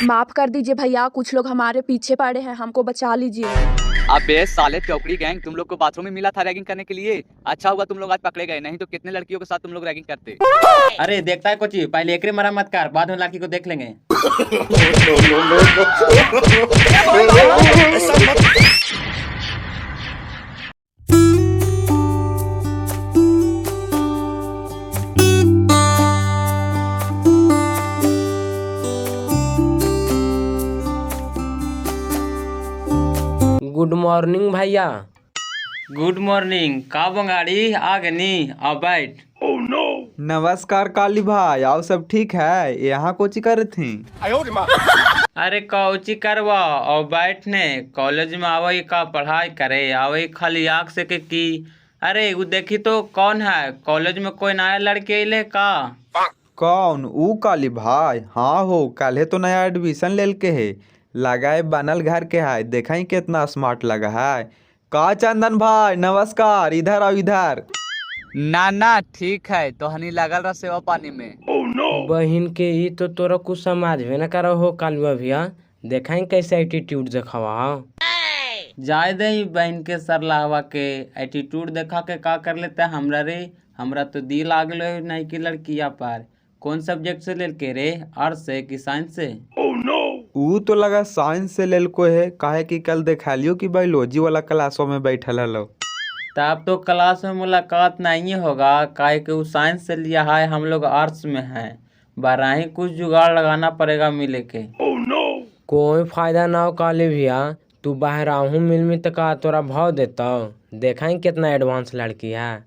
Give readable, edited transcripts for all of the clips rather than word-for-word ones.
माफ कर दीजिए भैया, कुछ लोग हमारे पीछे पड़े हैं, हमको बचा लीजिए। अबे साले चौकड़ी गैंग, तुम लोग को बाथरूम में मिला था रैगिंग करने के लिए। अच्छा हुआ तुम लोग आज पकड़े गए, नहीं तो कितने लड़कियों के साथ तुम लोग रैगिंग करते। अरे देखता है कुछ, पहले एकरे मरम्मत कर, बाद में लड़की को देख लेंगे। गुड मॉर्निंग भैया। Good morning. का बंगाड़ी आ गनी, अब बैठ। नमस्कार काली भाई, आओ सब ठीक है? यहाँ कोची करे थी? अरे कौची करवा और बैठने, कॉलेज में आवई का पढ़ाई करे, आवई खाली आँख से के की। अरे वो देखी तो कौन है, कॉलेज में कोई नया लड़के अइले का? कौन ऊ काली भाई? हाँ हो, कल तो नया एडमिशन लेल के है, लगाए बनल घर के है, देखा ही कितना स्मार्ट लगा है। का चंदन भाई नमस्कार, इधर आओ इधर। ना ना ठीक है, तो हनी लगल रहा सेवा पानी में। बहन के ही तो तोरा कुछ समझ में न करो हो कालुआ भैया, देखा कैसे एटीट्यूड दिखावा। जाए दे बहन के सरलावा के एटीट्यूड देखा के का कर लेते हमरा रे। हमरा तो दिल आ गलो नहीं की लड़किया पर। कौन सब्जेक्ट से लेल के रे, आर्ट्स से कि साइंस से? ऊ तो लगा साइंस से लेल को है, काहे कि कल देखा लियो कि बायोलॉजी वाला क्लासों में बैठल हलो। तब तो क्लास में मुलाकात नहीं होगा, काहे कि वो साइंस से लिया है, हम लोग आर्ट्स में हैं। बारह कुछ जुगाड़ लगाना पड़ेगा मिले के। कोई फायदा ना हो काले भैया, तू बाहर आहू मिल में तो का तोरा भाव देता, देखा कितना एडवांस लड़की है।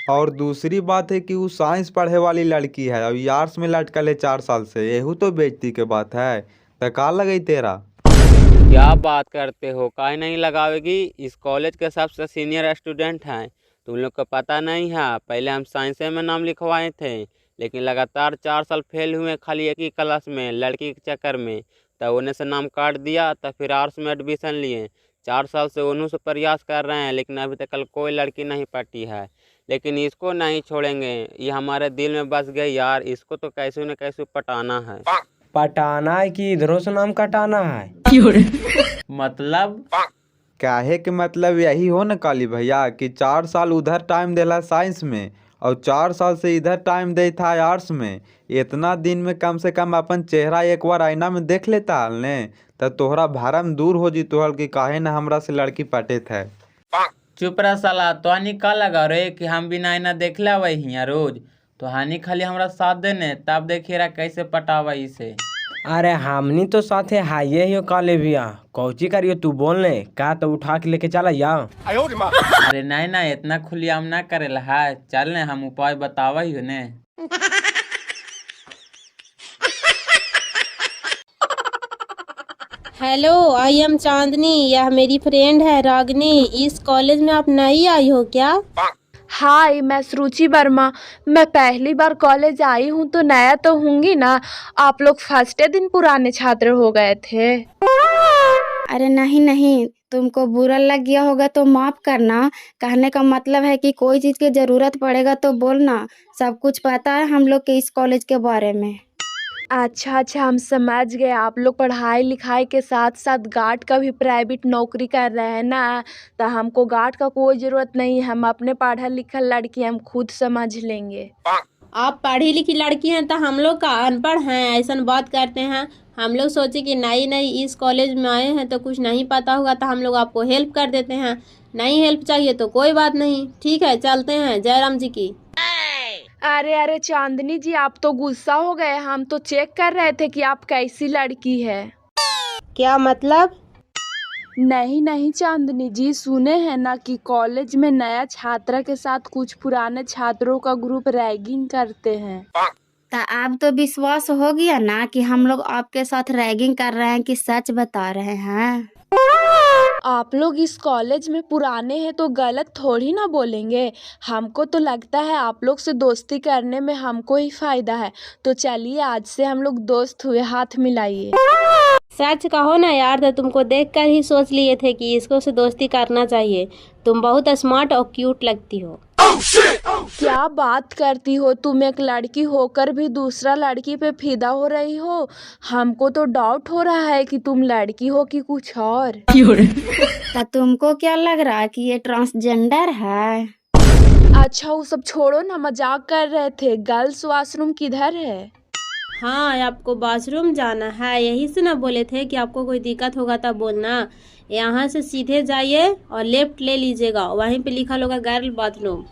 और दूसरी बात है कि वो साइंस पढ़े वाली लड़की है, अब आर्ट्स में लटकल है 4 साल से, यही तो बेइज्जती के बात है। तो का लगी तेरा? क्या बात करते हो, काहे नहीं लगावेगी? इस कॉलेज के सबसे सीनियर स्टूडेंट हैं, तुम लोग को पता नहीं है। पहले हम साइंस में नाम लिखवाए थे, लेकिन लगातार 4 साल फेल हुए खाली एक ही क्लास में लड़की के चक्कर में। तब उन्हें से नाम काट दिया, तब फिर आर्ट्स में एडमिशन लिए। 4 साल से उन्हों से प्रयास कर रहे हैं, लेकिन अभी तक कल कोई लड़की नहीं पटी है। लेकिन इसको नहीं छोड़ेंगे, ये हमारे दिल में बस गई यार, इसको तो कैसे न कैसे पटाना है। पटाना है कि इधरों से नाम कटाना है? मतलब काहे के मतलब यही हो न काली भैया कि 4 साल उधर टाइम देला साइंस में और 4 साल से इधर टाइम दे था आर्ट्स में। इतना दिन में कम से कम अपन चेहरा एक बार आईना में देख लेता हल ने, तो तोहरा भरम दूर हो जी तोहर कि काहे न हमरा से लड़की पटे थे। चुप रह साला, तो हानि का लगा रे कि हम बिना आईना देख ले वही हियाँ रोज। तो हानि खाली हमरा साथ देने, तब देखिए रहा कैसे पटावा इसे। अरे हमनी तो साथे हाइये ही हो काले भैया, कौची करियो तू बोलने का, तो उठा के लेके चला या। अरे नहीं ना, इतना खुलियाम ना करेला है, चल ने हम उपाय बतावा ही ने। हेलो, आई एम चांदनी, यह मेरी फ्रेंड है रागनी। इस कॉलेज में आप नई आई हो क्या? हाय, मैं सुरुचि वर्मा। मैं पहली बार कॉलेज आई हूँ तो नया तो होंगी ना। आप लोग फर्स्ट दिन पुराने छात्र हो गए थे। अरे नहीं नहीं, तुमको बुरा लग गया होगा तो माफ करना। कहने का मतलब है कि कोई चीज़ की ज़रूरत पड़ेगा तो बोलना, सब कुछ पता है हम लोग के इस कॉलेज के बारे में। अच्छा अच्छा, हम समझ गए। आप लोग पढ़ाई लिखाई के साथ साथ गार्ड का भी प्राइवेट नौकरी कर रहे हैं ना, तो हमको गार्ड का कोई ज़रूरत नहीं है। हम अपने पढ़ल लिखल लड़की हम खुद समझ लेंगे। आप पढ़ी लिखी लड़की हैं तो हम लोग का अनपढ़ हैं, ऐसा बात करते हैं। हम लोग सोचे कि नई नई इस कॉलेज में आए हैं तो कुछ नहीं पता होगा, तो हम लोग आपको हेल्प कर देते हैं। नहीं हेल्प चाहिए तो कोई बात नहीं, ठीक है चलते हैं। जयराम जी की। अरे अरे चांदनी जी, आप तो गुस्सा हो गए। हम तो चेक कर रहे थे कि आप कैसी लड़की है। क्या मतलब? नहीं नहीं चांदनी जी, सुने हैं ना कि कॉलेज में नया छात्रा के साथ कुछ पुराने छात्रों का ग्रुप रैगिंग करते हैं। तो आप तो विश्वास हो गया ना कि हम लोग आपके साथ रैगिंग कर रहे हैं कि सच बता रहे हैं? आप लोग इस कॉलेज में पुराने हैं तो गलत थोड़ी ना बोलेंगे। हमको तो लगता है आप लोग से दोस्ती करने में हमको ही फायदा है। तो चलिए आज से हम लोग दोस्त हुए, हाथ मिलाइए। सच कहो ना यार, तो तुमको देखकर ही सोच लिए थे कि इसको से दोस्ती करना चाहिए। तुम बहुत स्मार्ट और क्यूट लगती हो। क्या बात करती हो, तुम एक लड़की होकर भी दूसरा लड़की पे फिदा हो रही हो। हमको तो डाउट हो रहा है कि तुम लड़की हो कि कुछ और। तो तुमको क्या लग रहा है कि ये ट्रांसजेंडर है? अच्छा वो सब छोड़ो ना, मजाक कर रहे थे। गर्ल्स वॉशरूम किधर है? हाँ, आपको बाथरूम जाना है, यही से ना बोले थे कि आपको कोई दिक्कत होगा तब बोलना। यहाँ से सीधे जाइए और लेफ्ट ले लीजिएगा, वहीं पे लिखा होगा गर्ल बाथरूम।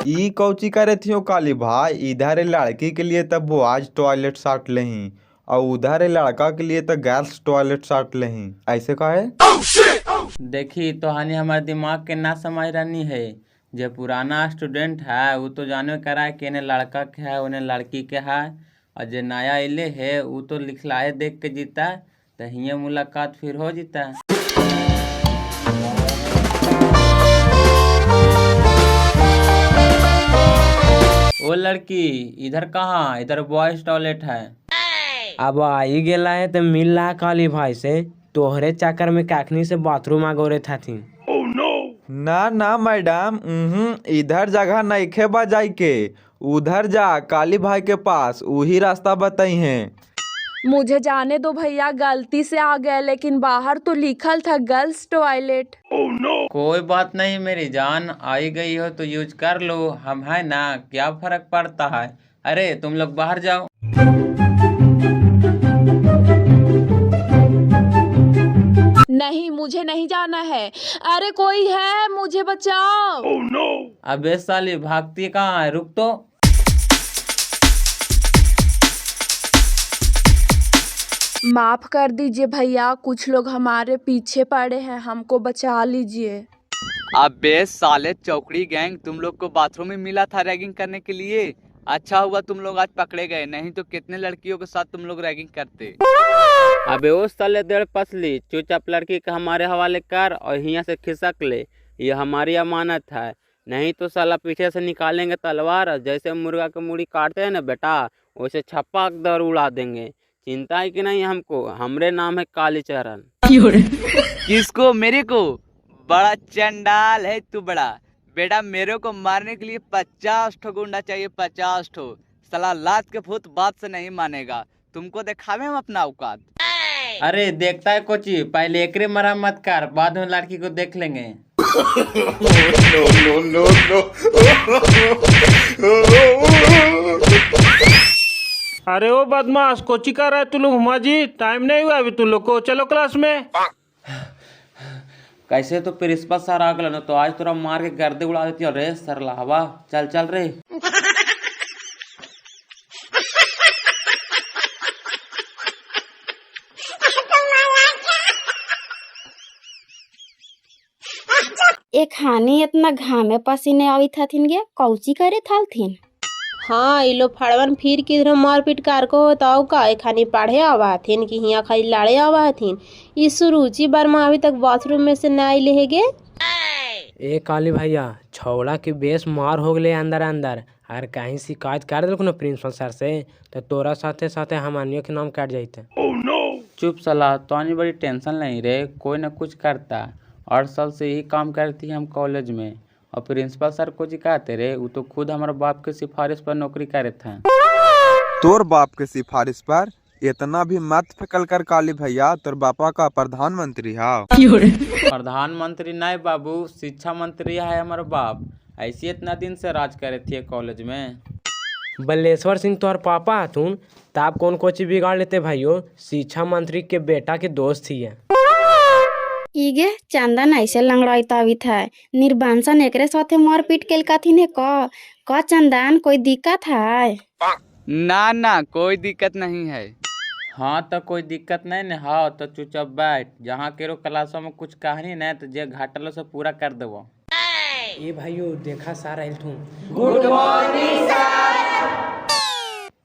ई कौची करे थियो काली भाई, इधर लड़की के लिए तब बॉयज टॉयलेट साट लेही और उधर लड़का के लिए तो गर्ल्स टॉयलेट साट लेही, ऐसे काहे? देखी तो हानि हमारे दिमाग के ना समझ रहनी है। जो पुराना स्टूडेंट है वो तो जाने करा है कि इन्हें लड़का के है उन्हें लड़की के है, और जो नया इले है वो तो लिखलाए देख के जीता है, तो हिये मुलाकात फिर हो जीता है। ओ लड़की, इधर कहाँ? इधर बॉयज टॉयलेट है। अब आई गेला है तो मिल रहा काली भाई से। तोहरे चक्कर में काखनी से बाथरूम आ गोरे था। ना ना मैडम, इधर जगह नइखे बा जाई के, उधर जा काली भाई के पास, वही रास्ता बताई हैं। मुझे जाने दो भैया, गलती से आ गए, लेकिन बाहर तो लिखल था गर्ल्स टॉयलेट। कोई बात नहीं मेरी जान, आई गई हो तो यूज कर लो, हम है ना, क्या फर्क पड़ता है। अरे तुम लोग बाहर जाओ। नहीं, मुझे नहीं जाना है। अरे कोई है, मुझे बचाओ। अबे साली भागती कहाँ है, रुक तो। माफ कर दीजिए भैया, कुछ लोग हमारे पीछे पड़े हैं, हमको बचा लीजिए। अबे साले चौकड़ी गैंग, तुम लोग को बाथरूम में मिला था रैगिंग करने के लिए। अच्छा हुआ तुम लोग आज पकड़े गए, नहीं तो कितने लड़कियों के साथ तुम लोग रैगिंग करते। अबे ओ साले डेढ़ पसली, चुपचाप लड़की का हमारे हवाले कर और यहाँ से खिसक ले, ये हमारी अमानत है। नहीं तो साला पीछे से निकालेंगे तलवार, जैसे मुर्गा की मुड़ी काटते हैं ना बेटा, वैसे छप्पा दर उड़ा देंगे। चिंता है कि नहीं हमको, हमरे नाम है कालीचरण। किसको? मेरे को? बड़ा चंडाल है तू बड़ा। बेटा मेरे को मारने के लिए 50 ठो गुंडा चाहिए, 50 ठो। साला लात के भूत बात से नहीं मानेगा, तुमको दिखावे हम अपना औकात। अरे देखता है कोची, पहले एकरे मरम्मत कर, बाद में लड़की को देख लेंगे। अरे ओ बदमाश, कोची कर रहा है तू लोग? हुमा जी, टाइम नहीं हुआ अभी तुम लोग को, चलो क्लास में। कैसे तो प्रिंसिपल सर आ गए ना, तो आज तोरा मार के गर्दे उड़ा देती है रे सर लावा। चल चल रे। एक हानि इतना घामे पसीने आवी थथिन गे, कौची करे थालथिन? हाँ, ये लोग फड़वन फिर किधर मारपीट कार को होताओ का खानी पढ़े आवा हथिन कि हिया खाली लड़े आवा हथिन। ये सुरुचि वर्मा अभी तक बाथरूम में से ना आइले गे। ए काली भैया, छौड़ा के बेस मार हो गए अंदर अंदर, और कहीं शिकायत कर दिल ना प्रिंसिपल सर से, तो तोरा साथे साथे हमानियों के नाम कट जाते। चुप सलाह, तो आनी बड़ी टेंशन नहीं रे, कोई ना कुछ करता। 8 साल से यही काम करती है हम कॉलेज में, और प्रिंसिपल सर को जी कहते रे, वो तो खुद हमारे बाप के सिफारिश पर नौकरी करे थे। तोर बाप के सिफारिश पर इतना भी मत फिकल कर काली भैया, तोर बापा का प्रधानमंत्री है। प्रधानमंत्री नहीं बाबू, शिक्षा मंत्री है हमारे बाप। ऐसी इतना दिन से राज करे थे कॉलेज में। बल्लेश्वर सिंह तोहर पापा हथुन, ताप कौन कोची बिगाड़ लेते भाइयों, शिक्षा मंत्री के बेटा के दोस्त ही है। इगे चंदन ऐसे लंगड़ाइता भी था, निर्वांसन एकरे साथे मारपीट केल कथिन है का चंदन, कोई दिक्कत है? ना ना, कोई दिक्कत नहीं है। हाँ तो कोई दिक्कत नहीं न, हाँ तो चुपचाप बैठ, जहाँ केरो क्लासों में कुछ कहानी न तो जे घाटलो से पूरा कर देवो। ए भाइयों देखा सारा इल्थू।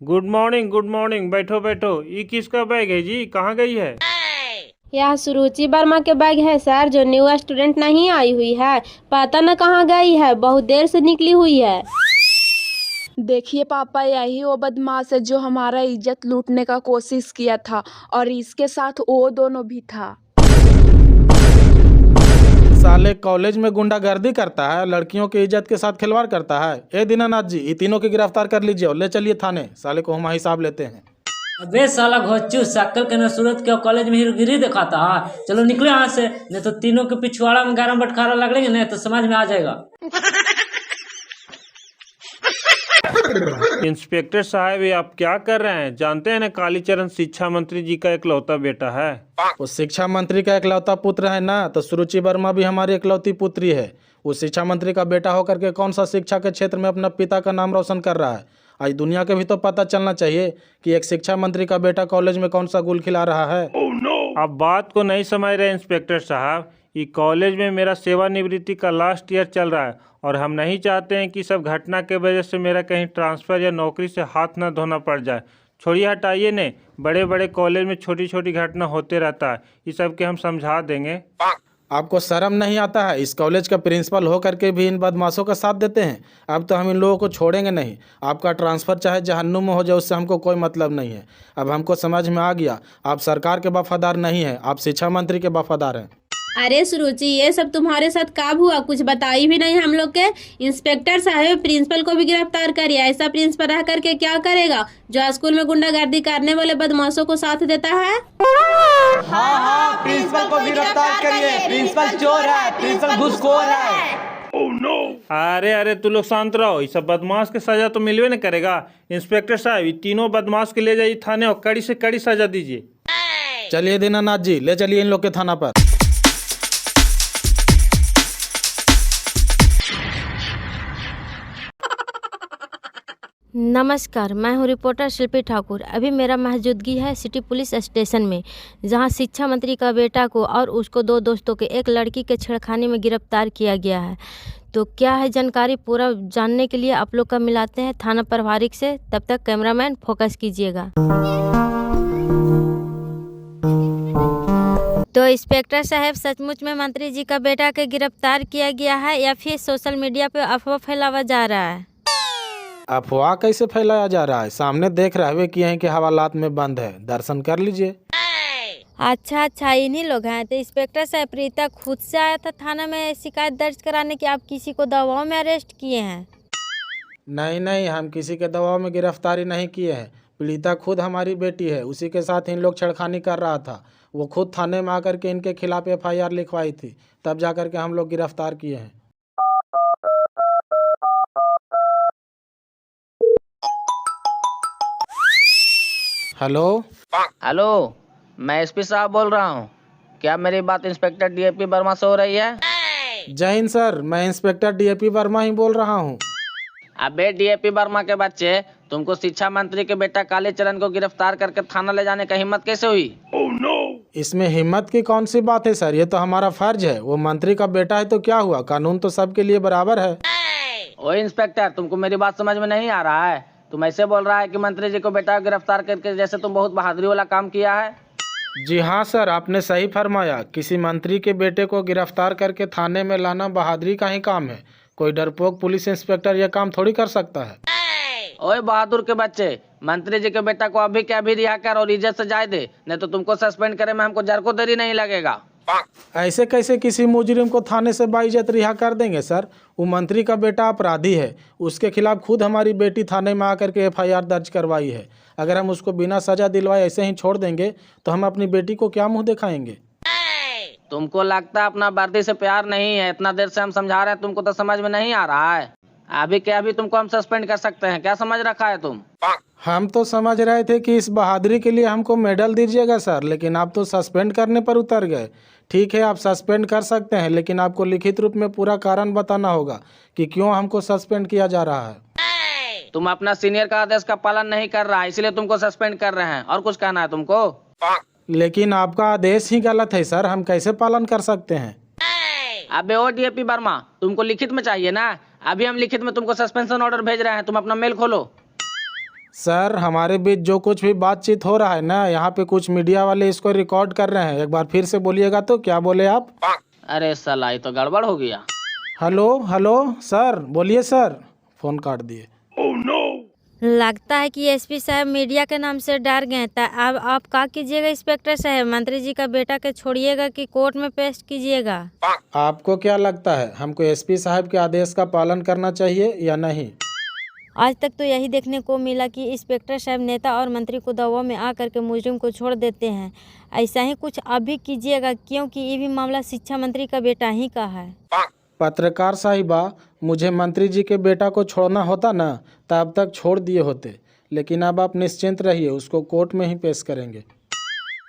Good morning, good morning. बैठो बैठो। ये किसका बैग है जी, कहाँ गई है? यह सुरुचि वर्मा के बैग है सर, जो न्यू स्टूडेंट नहीं आई हुई है, पता न कहाँ गई है, बहुत देर से निकली हुई है। देखिए पापा, यही वो बदमाश है जो हमारा इज्जत लूटने का कोशिश किया था, और इसके साथ वो दोनों भी था। साले कॉलेज में गुंडागर्दी करता है, लड़कियों की इज्जत के साथ खिलवाड़ करता है। ए दीनानाथ जी, ये तीनों की गिरफ्तार कर लीजिए और ले चलिए थाने। साले को हम हिसाब लेते हैं। अबे साला घोच्चू, शक्ल के न सूरत के कॉलेज में हीरोगिरी दिखाता है। चलो निकलो यहाँ से, नहीं तो तीनों के पिछवाड़ा में गारम बटखारा लगेंगे, नहीं तो समझ में आ जाएगा। इंस्पेक्टर साहब, ये आप क्या कर रहे हैं? जानते हैं ना कालीचरण शिक्षा मंत्री जी का इकलौता बेटा है। वो शिक्षा मंत्री का इकलौता पुत्र है ना, तो सुरुचि वर्मा भी हमारी इकलौती पुत्री है। वो शिक्षा मंत्री का बेटा होकर के कौन सा शिक्षा के क्षेत्र में अपना पिता का नाम रोशन कर रहा है? आज दुनिया के भी तो पता चलना चाहिए कि एक शिक्षा मंत्री का बेटा कॉलेज में कौन सा गुल खिला रहा है। आप बात को नहीं समझ रहे इंस्पेक्टर साहब। ये कॉलेज में मेरा सेवानिवृत्ति का लास्ट ईयर चल रहा है, और हम नहीं चाहते हैं कि सब घटना के वजह से मेरा कहीं ट्रांसफ़र या नौकरी से हाथ ना धोना पड़ जाए। छोड़िए, हटाइए ने, बड़े बड़े कॉलेज में छोटी छोटी घटना होते रहता है, ये सब के हम समझा देंगे। आपको शर्म नहीं आता है? इस कॉलेज का प्रिंसिपल हो करके भी इन बदमाशों का साथ देते हैं। अब तो हम इन लोगों को छोड़ेंगे नहीं। आपका ट्रांसफ़र चाहे जहन्नुम में हो जाए, उससे हमको कोई मतलब नहीं है। अब हमको समझ में आ गया, आप सरकार के वफादार नहीं हैं, आप शिक्षा मंत्री के वफादार हैं। अरे सुरुचि, ये सब तुम्हारे साथ कब हुआ? कुछ बताई भी नहीं हम लोग के। इंस्पेक्टर साहब, प्रिंसिपल को भी गिरफ्तार करिए। ऐसा प्रिंसिपल रह करके क्या करेगा जो स्कूल में गुंडागर्दी करने वाले बदमाशों को साथ देता है? हाँ, प्रिंसिपल को गिरफ्तार करिए। प्रिंसिपल चोर है, प्रिंसिपल घूसखोर है। अरे तू लोग शांत रहो। ये सब बदमाश के सजा तो मिलवे नहीं करेगा। इंस्पेक्टर साहब, ये तीनों बदमाश के ले जाइए थाने और कड़ी से कड़ी सजा दीजिए। चलिए दीनानाथ जी, ले चलिए इन लोग के थाना पर। नमस्कार, मैं हूँ रिपोर्टर शिल्पी ठाकुर। अभी मेरा मौजूदगी है सिटी पुलिस स्टेशन में, जहाँ शिक्षा मंत्री का बेटा को और उसको दो दोस्तों के एक लड़की के छेड़खानी में गिरफ्तार किया गया है। तो क्या है जानकारी, पूरा जानने के लिए आप लोग का मिलाते हैं थाना प्रभारी से। तब तक कैमरामैन फोकस कीजिएगा। तो इंस्पेक्टर साहब, सचमुच में मंत्री जी का बेटा के गिरफ्तार किया गया है या फिर सोशल मीडिया पे अफवाह फैलावा जा रहा है? अफवाह कैसे फैलाया जा रहा है? सामने देख रहे किए हैं कि हवालात में बंद है, दर्शन कर लीजिए। अच्छा, इन्हीं लोग हैं। तो इंस्पेक्टर साहब, प्रीता खुद से आया था थाना में शिकायत दर्ज कराने की, आप किसी को दबाव में अरेस्ट किए हैं? नहीं, हम किसी के दबाव में गिरफ्तारी नहीं किए हैं। प्रीता खुद हमारी बेटी है, उसी के साथ इन लोग छेड़खानी कर रहा था। वो खुद थाने में आकर के इनके खिलाफ FIR लिखवाई थी, तब जा कर के हम लोग गिरफ्तार किए हैं। हेलो, मैं SP साहब बोल रहा हूँ। क्या मेरी बात इंस्पेक्टर DAP वर्मा से हो रही है? जय हिंद सर, मैं इंस्पेक्टर DAP वर्मा ही बोल रहा हूँ। अबे DAP वर्मा के बच्चे, तुमको शिक्षा मंत्री के बेटा कालीचरण को गिरफ्तार करके थाना ले जाने का हिम्मत कैसे हुई? इसमें हिम्मत की कौन सी बात है सर, ये तो हमारा फर्ज है। वो मंत्री का बेटा है तो क्या हुआ, कानून तो सबके लिए बराबर है। ओ इंस्पेक्टर, तुमको मेरी बात समझ में नहीं आ रहा है? तुम ऐसे बोल रहा है कि मंत्री जी को बेटा गिरफ्तार करके जैसे तुम बहुत बहादुरी वाला काम किया है। जी हाँ सर, आपने सही फरमाया। किसी मंत्री के बेटे को गिरफ्तार करके थाने में लाना बहादुरी का ही काम है। कोई डरपोक पुलिस इंस्पेक्टर यह काम थोड़ी कर सकता है। ओए बहादुर के बच्चे, मंत्री जी के बेटा को अभी के अभी रिहा कर और इज्जत से जाए दे, नहीं तो तुमको सस्पेंड करे में हमको जर को देरी नहीं लगेगा। ऐसे कैसे किसी मुजरिम को थाने से बाइज्जत रिहा कर देंगे सर? वो मंत्री का बेटा अपराधी है, उसके खिलाफ खुद हमारी बेटी थाने में आकर के FIR दर्ज करवाई है। अगर हम उसको बिना सजा दिलवाए ऐसे ही छोड़ देंगे तो हम अपनी बेटी को क्या मुंह दिखाएंगे? तुमको लगता है अपना वर्दी से प्यार नहीं है। इतना देर से हम समझा रहे हैं, तुमको तो समझ में नहीं आ रहा है। अभी के अभी तुमको हम सस्पेंड कर सकते हैं, क्या समझ रखा है तुम? हम तो समझ रहे थे कि इस बहादुरी के लिए हमको मेडल दीजिएगा सर, लेकिन आप तो सस्पेंड करने पर उतर गए। ठीक है, आप सस्पेंड कर सकते हैं, लेकिन आपको लिखित रूप में पूरा कारण बताना होगा कि क्यों हमको सस्पेंड किया जा रहा है। तुम अपना सीनियर का आदेश का पालन नहीं कर रहा है, इसलिए तुमको सस्पेंड कर रहे हैं। और कुछ कहना है तुमको? लेकिन आपका आदेश ही गलत है सर, हम कैसे पालन कर सकते हैं? अबे ओ DAP वर्मा, तुमको लिखित में चाहिए ना? अभी हम लिखित में तुमको सस्पेंशन ऑर्डर भेज रहे हैं, तुम अपना मेल खोलो। सर हमारे बीच जो कुछ भी बातचीत हो रहा है ना, यहाँ पे कुछ मीडिया वाले इसको रिकॉर्ड कर रहे हैं। एक बार फिर से बोलिएगा तो क्या बोले आप? अरे साला ये तो गड़बड़ हो गया। हेलो हेलो सर, बोलिए सर। फोन काट दिए। लगता है कि एसपी साहब मीडिया के नाम से डर गए। अब आप क्या कीजिएगा इंस्पेक्टर साहब? मंत्री जी का बेटा के छोड़िएगा कि कोर्ट में पेश कीजिएगा? आपको क्या लगता है हमको एसपी साहब के आदेश का पालन करना चाहिए या नहीं? आज तक तो यही देखने को मिला कि इंस्पेक्टर साहब नेता और मंत्री को दबाव में आकर के मुजरिम को छोड़ देते हैं। ऐसा ही कुछ अभी कीजिएगा, क्योंकि ये भी मामला शिक्षा मंत्री का बेटा ही का है। पत्रकार साहिबा, मुझे मंत्री जी के बेटा को छोड़ना होता ना तब तक छोड़ दिए होते, लेकिन अब आप निश्चिंत रहिए, उसको कोर्ट में ही पेश करेंगे।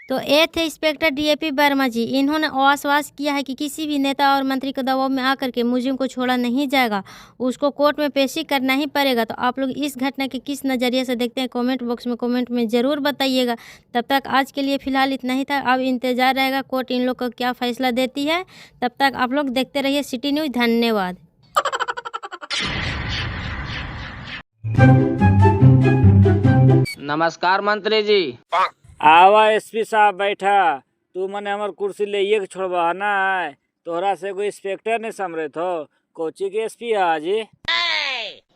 तो ये थे इंस्पेक्टर डीएपी वर्मा जी। इन्होंने आश्वास किया है कि किसी भी नेता और मंत्री के दबाव में आकर के मुजरिम को छोड़ा नहीं जाएगा, उसको कोर्ट में पेशी करना ही पड़ेगा। तो आप लोग इस घटना के किस नज़रिए से देखते हैं, कमेंट बॉक्स में कमेंट में ज़रूर बताइएगा। तब तक आज के लिए फ़िलहाल इतना ही था। अब इंतज़ार रहेगा कोर्ट इन लोग का क्या फ़ैसला देती है। तब तक आप लोग देखते रहिए सिटी न्यूज़। धन्यवाद। नमस्कार मंत्री जी। आवा एसपी साहब बैठा। तू मने हमर कुर्सी ले के छोड़वा ना है, तोहरा से कोई इंस्पेक्टर नहीं समरे थो। कोची के एसपी आज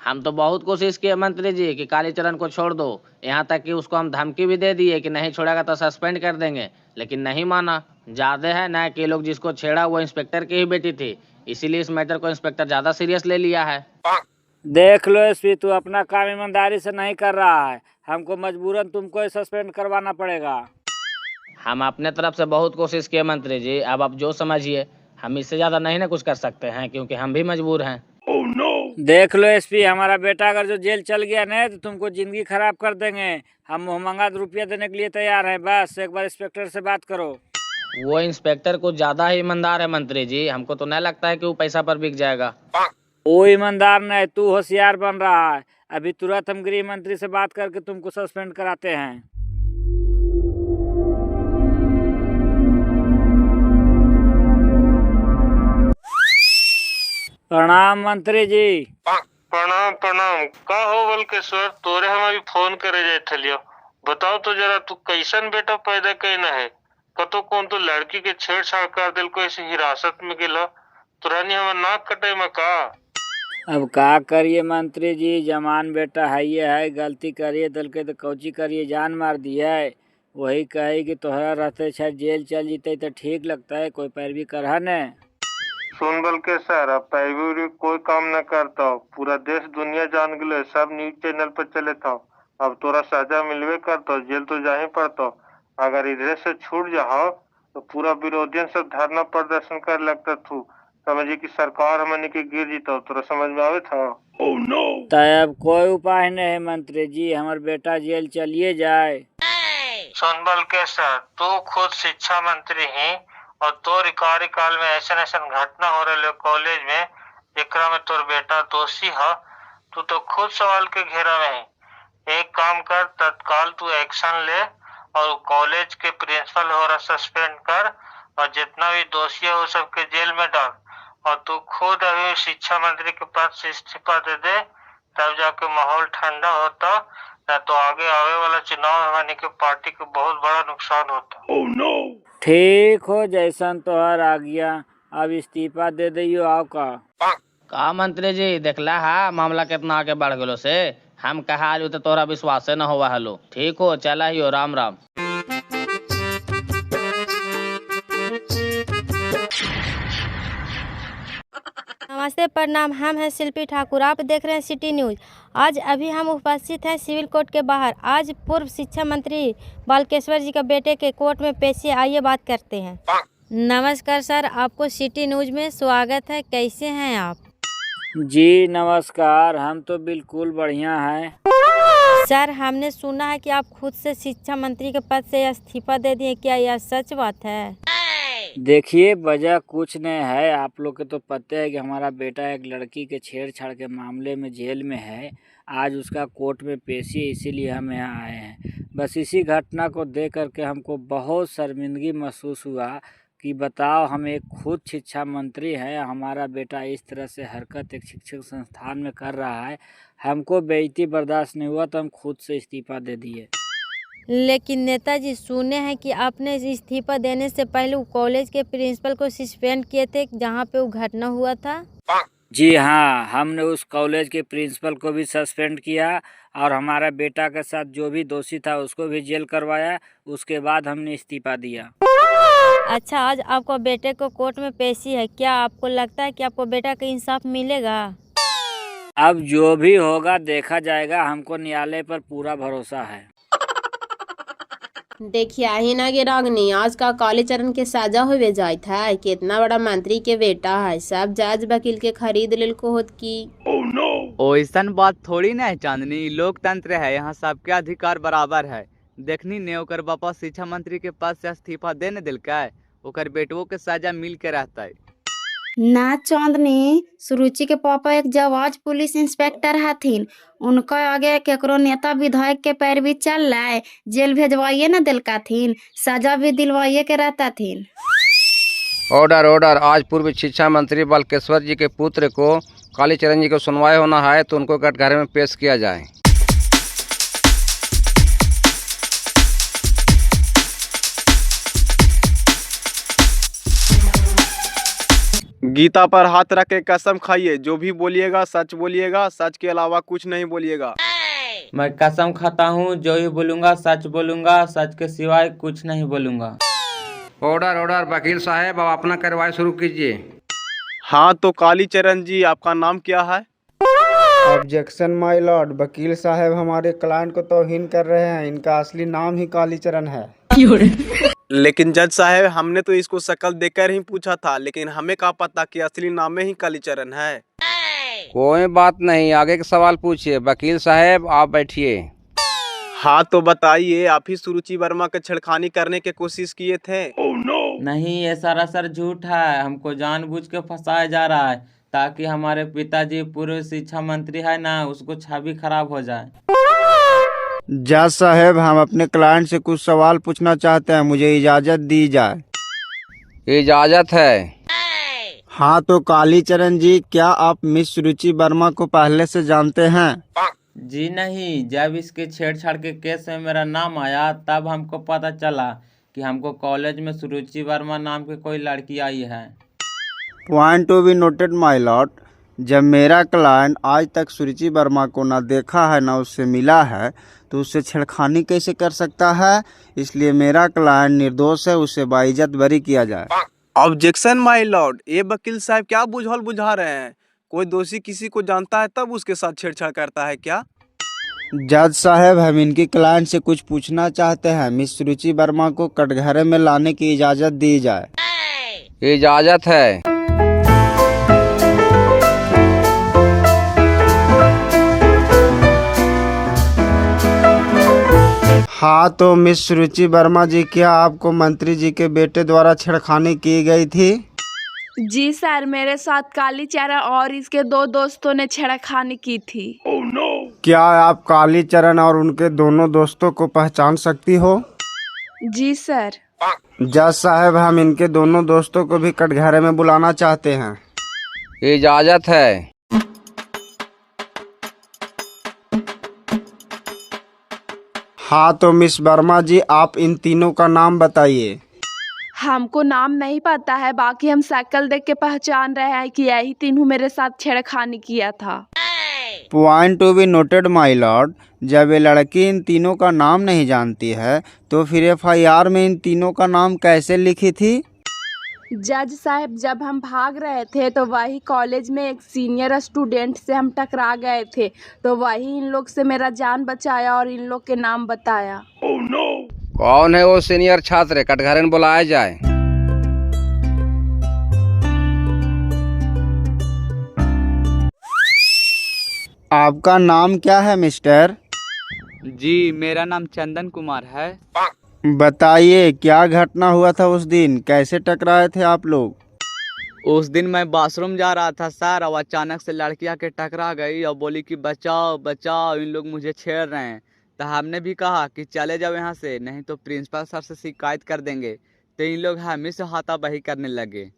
हम तो बहुत कोशिश किए मंत्री जी कि कालीचरण को छोड़ दो, यहाँ तक कि उसको हम धमकी भी दे दिए कि नहीं छोड़ेगा तो सस्पेंड कर देंगे, लेकिन नहीं माना। ज्यादा है ना कि लोग जिसको छेड़ा वो इंस्पेक्टर की ही बेटी थी, इसीलिए इस मैटर को इंस्पेक्टर ज्यादा सीरियस ले लिया है। देख लो एसपी, तू अपना काम ईमानदारी से नहीं कर रहा है, हमको मजबूरन तुमको ही सस्पेंड करवाना पड़ेगा। हम अपने तरफ से बहुत कोशिश किए मंत्री जी, अब आप जो समझिए। हम इससे ज्यादा नहीं ना कुछ कर सकते हैं, क्योंकि हम भी मजबूर हैं। देख लो एसपी, हमारा बेटा अगर जो जेल चल गया ना तो तुमको जिंदगी खराब कर देंगे। हम मुहमंगा रुपया देने के लिए तैयार हैं, बस एक बार इंस्पेक्टर से बात करो। वो इंस्पेक्टर कुछ ज्यादा ही ईमानदार है मंत्री जी, हमको तो नहीं लगता है कि वो पैसा पर बिक जाएगा। वो ईमानदार नहीं, तू होशियार बन रहा है। अभी तुरंत हम गृह मंत्री से बात करके तुमको सस्पेंड कराते हैं। प्रणाम मंत्री जी। प्रणाम प्रणाम। का हो बल्केश्वर, तोरे हम अभी फोन करे जाए थलियो। बताओ तो जरा, तू कैसन बेटा पैदा कहना है? कतो कौन तो लड़की के छेड़छाड़ कर दिल को ऐसे हिरासत में गिला, तुरानी हमार नाक कटे में का? अब का करिए मंत्री जी, जमान बेटा है ये है, गलती करिए दल के तो कौची करिए, जान मार दिया है। वही कहे कि तोहरा रहते शायद जेल चल जीते तो ठीक लगता है, कोई पैरवी करहा न। सुन बल्केश्वर, अब पैरवी कोई काम न करता हो, पूरा देश दुनिया जान गए, सब न्यूज चैनल पर चले था। अब तोरा सजा मिलवे करता, जेल तो जा ही पड़ता। अगर इधर से छूट जाओ तो पूरा विरोधियन सब धरना प्रदर्शन कर लगता थू, समझिए कि सरकार हमने के गिर जीता। तोरा समझ में आवे था? तब कोई उपाय नहीं है मंत्री जी, हमार बेटा जेल चलिए जाए। सुन बल्केश्वर, तू खुद शिक्षा मंत्री है और तोर कार्यकाल में ऐसा ऐसा घटना हो रहे कॉलेज में जेकरा में तोर बेटा दोषी है। तू तो खुद सवाल के घेरा में है। एक काम कर, तत्काल तू एक्शन ले और कॉलेज के प्रिंसिपल हो रहा सस्पेंड कर, और जितना भी दोषी है वो सबके जेल में डाल। और तू खुद अभी शिक्षा मंत्री के पद से इस्तीफा दे दे, तब जाके माहौल ठंडा होता, न तो आगे आवे वाला चुनाव हमारे के पार्टी को बहुत बड़ा नुकसान होता। ठीक हो, जैसन तोहर आ गया, अब इस्तीफा दे दियो। आओ का मंत्री जी देखला हा मामला कितना आगे बढ़ गलो से, हम कहा आलू तो तोरा विश्वास न हुआ हलो। ठीक हो, चला ही हो, राम राम। नमस्ते, प्रणाम। हम हैं शिल्पी ठाकुर, आप देख रहे हैं सिटी न्यूज़। आज अभी हम उपस्थित हैं सिविल कोर्ट के बाहर। आज पूर्व शिक्षा मंत्री बालकेश्वर जी का बेटे के कोर्ट में पेशी। आइए बात करते हैं। नमस्कार सर, आपको सिटी न्यूज़ में स्वागत है। कैसे हैं आप? जी नमस्कार, हम तो बिल्कुल बढ़िया हैं। सर, हमने सुना है कि आप खुद से शिक्षा मंत्री के पद से इस्तीफा दे दिए, क्या यह सच बात है? देखिए, वजह कुछ नहीं है, आप लोग के तो पता है कि हमारा बेटा एक लड़की के छेड़छाड़ के मामले में जेल में है। आज उसका कोर्ट में पेशी है, इसीलिए हम यहाँ आए हैं। बस इसी घटना को देख करके हमको बहुत शर्मिंदगी महसूस हुआ कि बताओ, हम एक खुद शिक्षा मंत्री हैं, हमारा बेटा इस तरह से हरकत एक शिक्षक संस्थान में कर रहा है, हमको बेइज्जती बर्दाश्त नहीं हुआ तो हम खुद से इस्तीफा दे दिए। लेकिन नेताजी, सुने हैं कि आपने इस्तीफा देने से पहले वो कॉलेज के प्रिंसिपल को सस्पेंड किए थे जहाँ पे वो घटना हुआ था। जी हाँ, हमने उस कॉलेज के प्रिंसिपल को भी सस्पेंड किया और हमारा बेटा के साथ जो भी दोषी था उसको भी जेल करवाया। उसके बाद हमने इस्तीफा दिया। अच्छा, आज आपको बेटे को कोर्ट में पेशी है, क्या आपको लगता है कि आपको बेटा का इंसाफ मिलेगा? अब जो भी होगा देखा जाएगा, हमको न्यायालय पर पूरा भरोसा है। देखिए ही ना कि रागनी आज का कालीचरण के साजा हुए जाए था, कितना बड़ा मंत्री के बेटा है, सब जज वकील के खरीद लेल को होत की। ओइसन बात थोड़ी ना है चांदनी, लोकतंत्र है, यहाँ सबके अधिकार बराबर है। देखनी ने ओकर बापा शिक्षा मंत्री के पास से इस्तीफा देने दिल का है, ओकर बेटवो के सजा मिल के रहता है। ना चांदनी, सुरुचि के पापा एक जवाज पुलिस इंस्पेक्टर हथिन, उनका आगे केकरो नेता विधायक के पैरवी चल रहा, जेल भेजवाइए न दिलकाथिन, सजा भी दिलवाइए के रहता थिन। Order order. आज पूर्व शिक्षा मंत्री बालकेश्वर जी के पुत्र को कालीचरण जी को सुनवाई होना है तो उनको कटघरे में पेश किया जाए। गीता पर हाथ रख के कसम खाइए, जो भी बोलिएगा सच बोलिएगा, सच के अलावा कुछ नहीं बोलिएगा। मैं कसम खाता हूँ, जो भी बोलूँगा सच बोलूँगा, सच के सिवाय कुछ नहीं बोलूँगा। Order order. वकील साहब, अब अपना कार्रवाई शुरू कीजिए। हाँ तो कालीचरण जी, आपका नाम क्या है? ऑब्जेक्शन माय लॉर्ड, वकील साहब हमारे क्लाइंट को तौहीन कर रहे हैं, इनका असली नाम ही कालीचरण है। लेकिन जज साहब, हमने तो इसको शक्ल देखकर ही पूछा था, लेकिन हमें क्या पता कि असली नाम में ही कालीचरण है। कोई बात नहीं, आगे के सवाल पूछिए। वकील साहब आप बैठिए। हाँ तो बताइए, आप ही सुरुचि वर्मा के छेड़खानी करने की कोशिश किए थे? नहीं, ये सरासर झूठ है, हमको जानबूझ के फंसाया जा रहा है ताकि हमारे पिताजी पूर्व शिक्षा मंत्री है ना, उसको छवि खराब हो जाए। जज साहब, हम अपने क्लाइंट से कुछ सवाल पूछना चाहते हैं, मुझे इजाजत दी जाए। इजाजत है। हाँ तो कालीचरण जी, क्या आप मिस सुरुचि वर्मा को पहले से जानते हैं? जी नहीं, जब इसके छेड़छाड़ के केस में मेरा नाम आया तब हमको पता चला कि हमको कॉलेज में सुरुचि वर्मा नाम की कोई लड़की आई है। Point to be noted my Lord, जब मेरा क्लाइंट आज तक सुरुचि वर्मा को ना देखा है ना उससे मिला है तो उससे छेड़खानी कैसे कर सकता है, इसलिए मेरा क्लाइंट निर्दोष है, उसे बाइज्जत बरी किया जाए। Objection my Lord. ये वकील साहब क्या बुझाल बुझा रहे हैं? कोई दोषी किसी को जानता है तब उसके साथ छेड़छाड़ करता है क्या? जज साहब, हम इनके क्लाइंट से कुछ पूछना चाहते हैं, मिस सुरुचि वर्मा को कटघरे में लाने की इजाजत दी जाए। इजाजत है। हाँ तो मिस सुरुचि वर्मा जी, क्या आपको मंत्री जी के बेटे द्वारा छेड़खानी की गई थी? जी सर, मेरे साथ कालीचरण और इसके 2 दोस्तों ने छेड़खानी की थी। क्या आप कालीचरण और उनके दोनों दोस्तों को पहचान सकती हो? जी सर। जज साहब, हम इनके दोनों दोस्तों को भी कटघरे में बुलाना चाहते हैं। इजाजत है। हाँ तो मिस वर्मा जी, आप इन तीनों का नाम बताइए। हमको नाम नहीं पता है, बाकी हम शक्ल देख के पहचान रहे हैं कि यही तीनों मेरे साथ छेड़खानी किया था। Point to be noted my Lord, जब ये लड़की इन तीनों का नाम नहीं जानती है तो फिर एफआईआर में इन तीनों का नाम कैसे लिखी थी? जज साहब, जब हम भाग रहे थे तो वही कॉलेज में एक सीनियर स्टूडेंट से हम टकरा गए थे, तो वही इन लोग से मेरा जान बचाया और इन लोग के नाम बताया। कौन है वो सीनियर छात्र? कटघरे में बुलाया जाए। आपका नाम क्या है मिस्टर? जी, मेरा नाम चंदन कुमार है। बताइए, क्या घटना हुआ था उस दिन, कैसे टकराए थे आप लोग? उस दिन मैं बाथरूम जा रहा था सर, और अचानक से लड़की आके टकरा गई और बोली कि बचाओ बचाओ, इन लोग मुझे छेड़ रहे हैं। तो हमने भी कहा कि चले जाओ यहाँ से, नहीं तो प्रिंसिपल सर से शिकायत कर देंगे। तो इन लोग हम ही से हाथापाई करने लगे।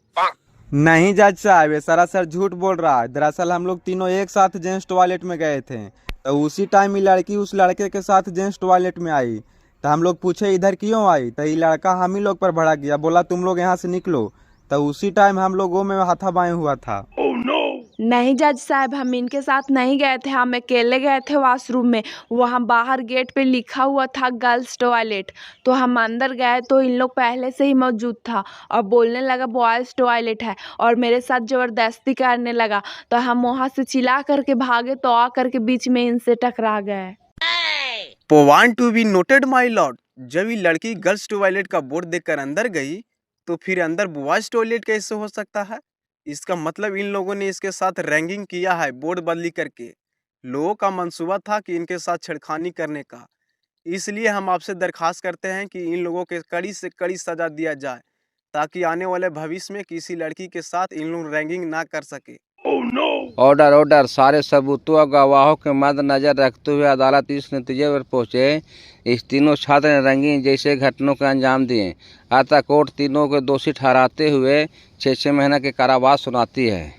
नहीं जज साहब, ये सरासर झूठ बोल रहा है। दरअसल हम लोग तीनों एक साथ जेंट्स टॉयलेट में गए थे, तो उसी टाइम ये लड़की उस लड़के के साथ जेंट्स टॉयलेट में आई। तो हम लोग पूछे इधर क्यों आई, तो ये लड़का हम ही लोग पर भड़क गया, बोला तुम लोग यहाँ से निकलो। तो उसी टाइम हम लोगों में हाथापाई हुआ था। नहीं जज साहब, हम इनके साथ नहीं गए थे, हम अकेले गए थे वॉशरूम में। वहाँ बाहर गेट पे लिखा हुआ था गर्ल्स टॉयलेट, तो हम अंदर गए तो इन लोग पहले से ही मौजूद था और बोलने लगा बॉयज़ टॉयलेट है और मेरे साथ ज़बरदस्ती करने लगा। तो हम वहाँ से चिल्ला करके भागे तो आ करके बीच में इनसे टकरा गए। Point to be noted my Lord, जब ये लड़की गर्ल्स टॉयलेट का बोर्ड देखकर अंदर गई तो फिर अंदर बॉयज टॉयलेट कैसे हो सकता है? इसका मतलब इन लोगों ने इसके साथ रैंगिंग किया है बोर्ड बदली करके। लोगों का मंसूबा था कि इनके साथ छेड़खानी करने का। इसलिए हम आपसे दरखास्त करते हैं कि इन लोगों के कड़ी से कड़ी सजा दिया जाए ताकि आने वाले भविष्य में किसी लड़की के साथ इन लोग रैंगिंग ना कर सके। Order order. सारे सबूतों और गवाहों के मद्देनजर रखते हुए अदालत इस नतीजे पर पहुंचे इस तीनों छात्र ने रंगीन जैसे घटनों को अंजाम दिए, अतः कोर्ट तीनों को दोषी ठहराते हुए 6 महीने के कारावास सुनाती है।